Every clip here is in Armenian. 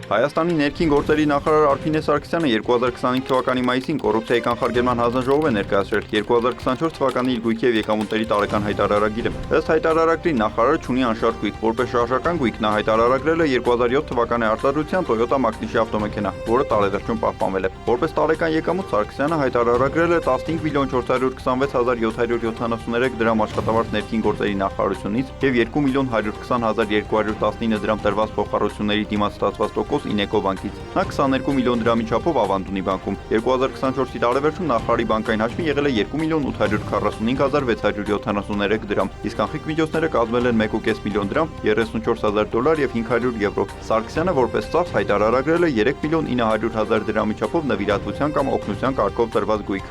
Հայաստանի ներքին գործերի նախարար Արփինե Սարգսյանը 2025 թվականի մայիսին կոռուպցիայի կանխարգելման հանձնաժողով է ներկայացրել 2024 թվականի իր գույքի և եկամուտների տարեկան հայտարարագիրը։ Ըստ հայտարարագրի նախարարը չունի անշարժ գույք, որպես շարժական գույք նա հայտարարագրել է 2007 թվականի արտադրության Toyota Magnitsky ավտոմեքենա, որը տարեվերջում պահպանվել է։ Որպես տարեկան եկամուտ Սարգսյանը հայտարարագրել է 15 միլիոն 426,773 դրամ աշխատավարձ ներքին գործերի նախարարությունից և 2 միլիոն 120 219 դրամ տրված փոխառությունների դիմաց ստացված տոկոս Ինեկո բանկից։ Նա 22 միլիոն դրամի չափով ավանդ ունի բանկում։ 2024-ի տարեվերջում նախարարի բանկային հաշվին եղել է 2 միլիոն 845,673 դրամ, իսկ կանխիկ միջոցները կազմել են 1.5 միլիոն դրամ, $34,000 և 500 եվրո։ Սարգսյանը որպես ծախս հայտարարագրել է 3 միլիոն 900,000 դրամի չափով նվիրատվության կամ օգնության կարգով տրված գույք։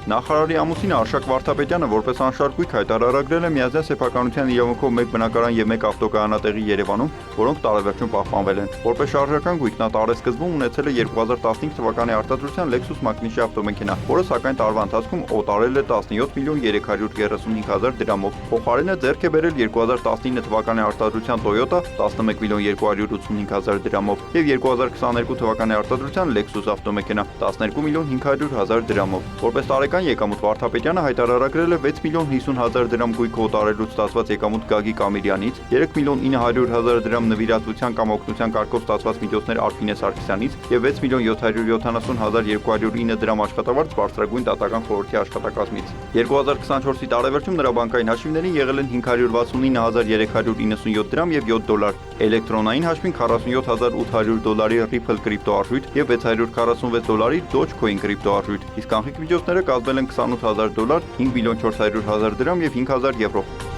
Նախարարի ամուսինը Արշակ Վարդապետյանը որպես անշարժ գույք հայտարարագրել է միաձայն սեփականության իրավունքով 1 բնակարան և 1 ավտոկայանատեղի Երևանում, որոնք տարեվերջում պահպանվել են։ Որպես շարժական գույք նա տարեսկզբում ունեցել է 2015 թվականի արտադրության Lexus Magnitsky ավտոմեքենա, որը սակայն տարվա ընթացքում օտարել է 17 միլիոն 335,000 դրամով։ Փոխարենը ձեռք է բերել 2019 թվականի արտադրության Toyota 11 միլիոն 285,000 դրամով և 2022 թվականի արտադրության Lexus ավտոմեքենա 12 միլիոն 500,000 դրամով։ Որպես տարեկան եկամուտ Վարդապետյանը հայտարարագրել է 6 միլիոն 50,000 դրամ գույք օտարելուց ստացված եկամուտ Գագիկ Ամիրյանից, 3 միլիոն 900,000 դրամ նվիրատվության կամ օգնության կարգով ստացված միջոցներ Արփինե Սարգսյանից և 6 միլիոն 770,209 դրամ աշխատավարձ բարձրագույն դատական խորհրդի աշխատակազմից։ 2024-ի տարեվերջում նրա բանկային հաշիվներին եղել են 569,397 դրամ և $7, էլեկտրոնային հաշվին $47,800 Ripple կրիպտոարժույթ և $646 Dogecoin կրիպտոարժույթ, իսկ կանխիկ միջոցները կազմել են $28,000, 5 միլիոն 400,000 դրամ և 5,000 եվրո։